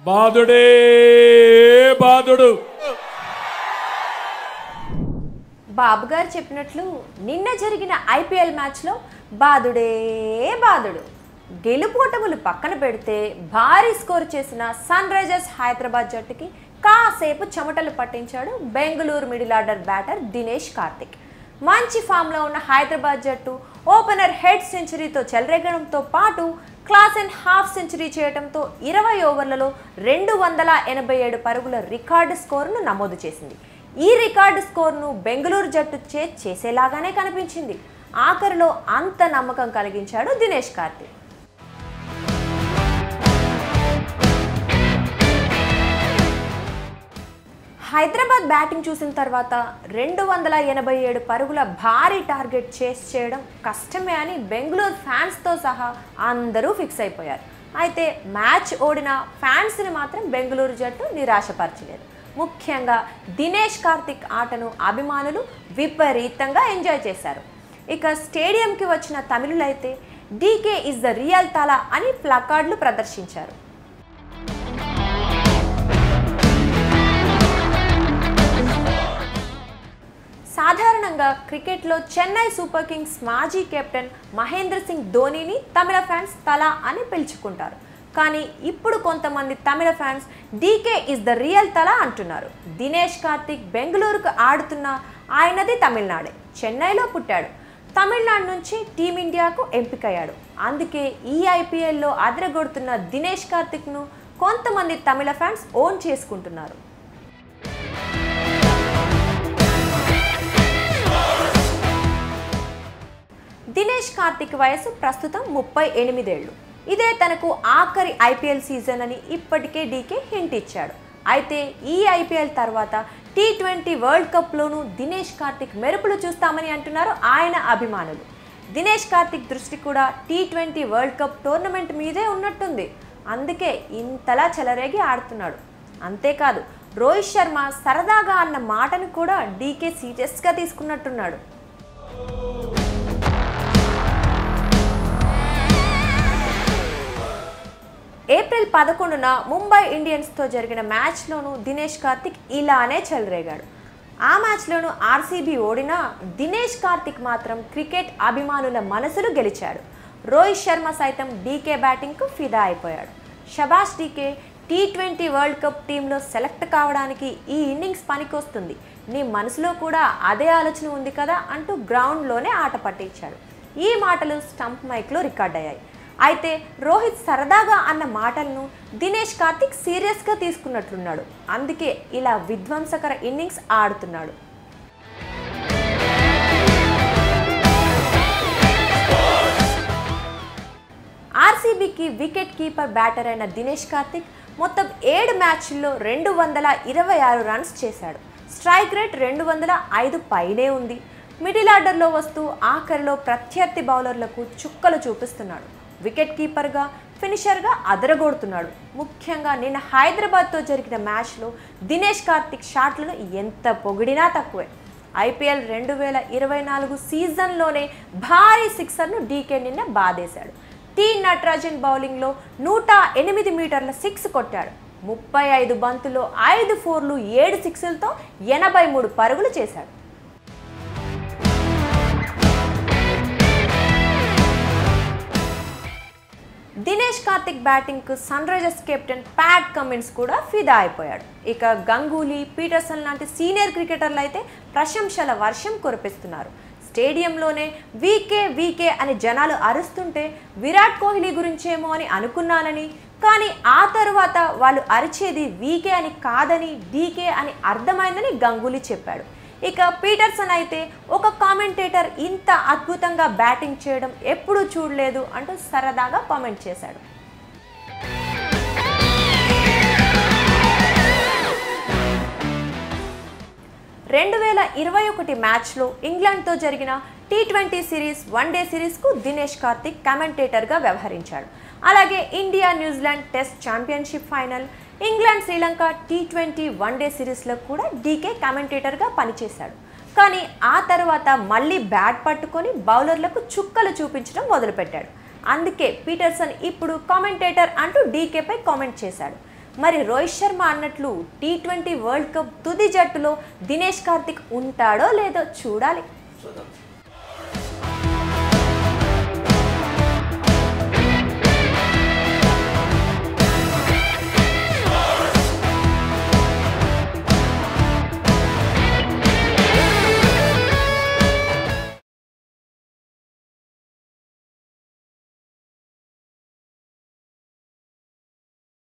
బాదుడే బాదుడు. బాబు గారు చెప్పినట్లు నిన్న జరిగిన ఐపీఎల్ మ్యాచ్లో బాదుడే బాదుడు. గెలుపోటములు పక్కన పెడితే భారీ స్కోర్ చేసిన సన్ రైజర్స్ హైదరాబాద్ జట్టుకి కాసేపు చెమటలు పట్టించాడు Bengaluru middle order batter Dinesh Karthik. మంచి ఫామ్లో ఉన్న హైదరాబాద్ జట్టు ఓపెనర్ హెడ్ సెంచరీతో చెలరేగడంతో పాటు క్లాస్ అండ్ హాఫ్ సెంచరీ చేయడంతో 20 ఓవర్లలో 287 పరుగుల రికార్డు స్కోరును నమోదు చేసింది. ఈ రికార్డు స్కోర్ను బెంగళూరు జట్టు చేసేలాగానే కనిపించింది. ఆఖరిలో అంత నమ్మకం కలిగించాడు దినేష్ కార్తిక్. హైదరాబాద్ బ్యాటింగ్ చూసిన తర్వాత 287 పరుగుల భారీ టార్గెట్ చేస్ చేయడం కష్టమే అని బెంగళూరు ఫ్యాన్స్తో సహా అందరూ ఫిక్స్ అయిపోయారు. అయితే మ్యాచ్ ఓడిన ఫ్యాన్స్ని మాత్రం బెంగళూరు జట్టు నిరాశపరచలేదు. ముఖ్యంగా దినేష్ కార్తిక్ ఆటను అభిమానులు విపరీతంగా ఎంజాయ్ చేశారు. ఇక స్టేడియంకి వచ్చిన తమిళులైతే DK is the real Thala అని ప్లకార్డులు ప్రదర్శించారు. సాధారణంగా క్రికెట్లో చెన్నై సూపర్ కింగ్స్ మాజీ కెప్టెన్ మహేంద్ర సింగ్ ధోనీని తమిళ ఫ్యాన్స్ తలా అని పిలుచుకుంటారు. కానీ ఇప్పుడు కొంతమంది తమిళ fans DK is the real Thala అంటున్నారు. దినేష్ కార్తిక్ బెంగళూరుకు ఆడుతున్న ఆయనది తమిళనాడే, చెన్నైలో పుట్టాడు. తమిళనాడు నుంచి టీమిండియాకు ఎంపికయ్యాడు. అందుకే ఈ ఐపీఎల్లో అదరగొడుతున్న దినేష్ కార్తిక్ను కొంతమంది తమిళ ఫ్యాన్స్ ఓన్ చేసుకుంటున్నారు. దినేష్ కార్తిక్ వయసు ప్రస్తుతం 38 ఏళ్ళు. ఇదే తనకు ఆఖరి ఐపీఎల్ సీజన్ అని ఇప్పటికే డీకే హింట్ ఇచ్చాడు. అయితే ఈ ఐపీఎల్ తర్వాత T20 వరల్డ్ కప్లోనూ దినేష్ కార్తిక్ మెరుపులు చూస్తామని అంటున్నారు ఆయన అభిమానులు. దినేష్ కార్తిక్ దృష్టి కూడా T20 వరల్డ్ కప్ టోర్నమెంట్ మీదే ఉన్నట్టుంది. అందుకే ఇంతలా చెలరేగి ఆడుతున్నాడు. అంతేకాదు రోహిత్ శర్మ సరదాగా అన్న మాటను కూడా డీకే సీరియస్గా తీసుకున్నట్టున్నాడు. ఏప్రిల్ 11న ముంబై ఇండియన్స్తో జరిగిన మ్యాచ్లోనూ దినేష్ కార్తిక్ ఇలానే చెలరేగాడు. ఆ మ్యాచ్లోనూ ఆర్సీబీ ఓడినా దినేష్ కార్తిక్ మాత్రం క్రికెట్ అభిమానుల మనసులు గెలిచాడు. రోహిత్ శర్మ సైతం డీకే బ్యాటింగ్కు ఫిదా అయిపోయాడు. షబాష్ డీకే, T20 వరల్డ్ కప్ టీంలో సెలెక్ట్ కావడానికి ఈ ఇన్నింగ్స్ పనికొస్తుంది. నీ మనసులో కూడా అదే ఆలోచన ఉంది కదా అంటూ గ్రౌండ్లోనే ఆట పట్టించాడు. ఈ మాటలు స్టంప్ మైక్లో రికార్డ్ అయ్యాయి. అయితే రోహిత్ సరదాగా అన్న మాటలను దినేష్ కార్తిక్ సీరియస్గా తీసుకున్నట్లున్నాడు. అందుకే ఇలా విధ్వంసకర ఇన్నింగ్స్ ఆడుతున్నాడు. ఆర్సీబీకి వికెట్ కీపర్ బ్యాటర్ అయిన దినేష్ కార్తిక్ మొత్తం 7 మ్యాచ్ల్లో 226 రన్స్ చేశాడు. స్ట్రైక్ రేట్ 205 పైనే ఉంది. మిడిల్ ఆర్డర్లో వస్తూ ఆఖరిలో ప్రత్యర్థి బౌలర్లకు చుక్కలు చూపిస్తున్నాడు. వికెట్ కీపర్గా, ఫినిషర్గా అదరగొడుతున్నాడు. ముఖ్యంగా నిన్న హైదరాబాద్తో జరిగిన మ్యాచ్లో దినేష్ కార్తిక్ షాట్లను ఎంత పొగిడినా తక్కువే. ఐపీఎల్ 2024 సీజన్లోనే భారీ సిక్సర్ను డీకే నిన్న బాధేశాడు. టీ నటరాజన్ బౌలింగ్లో 108 మీటర్ల సిక్స్ కొట్టాడు. 35 బంతుల్లో 5 ఫోర్లు 7 సిక్స్లతో 83 పరుగులు చేశాడు. దినేష్ కార్తిక్ బ్యాటింగ్కు Sunrisers captain Pat Cummins కూడా ఫిదా అయిపోయాడు. ఇక గంగూలీ, పీటర్సన్ లాంటి సీనియర్ క్రికెటర్లు అయితే ప్రశంసల వర్షం కురిపిస్తున్నారు. స్టేడియంలోనే వీకే వీకే అని జనాలు అరుస్తుంటే విరాట్ కోహ్లీ గురించేమో అని అనుకున్నానని, కానీ ఆ తరువాత వాళ్ళు అరిచేది వీకే అని కాదని డీకే అని అర్థమైందని గంగూలీ చెప్పాడు. ఇక పీటర్సన్ అయితే ఒక కామెంటేటర్ ఇంత అద్భుతంగా బ్యాటింగ్ చేయడం ఎప్పుడూ చూడలేదు అంటూ సరదాగా కామెంట్ చేశాడు. (2021) మ్యాచ్లో ఇంగ్లాండ్తో జరిగిన T20 సిరీస్ వన్డే సిరీస్కు దినేష్ కార్తిక్ కామెంటేటర్గా వ్యవహరించాడు. అలాగే India New Zealand test championship final, England Sri Lanka T20 one day సిరీస్లో కూడా డీకే కామెంటేటర్గా పనిచేశాడు. కానీ ఆ తర్వాత మళ్ళీ బ్యాట్ పట్టుకొని బౌలర్లకు చుక్కలు చూపించడం మొదలుపెట్టాడు. అందుకే పీటర్సన్ ఇప్పుడు కామెంటేటర్ అంటూ డీకేపై కామెంట్ చేశాడు. మరి రోహిత్ శర్మ అన్నట్లు T20 వరల్డ్ కప్ తుది జట్టులో దినేష్ కార్తిక్ ఉంటాడో లేదో చూడాలి.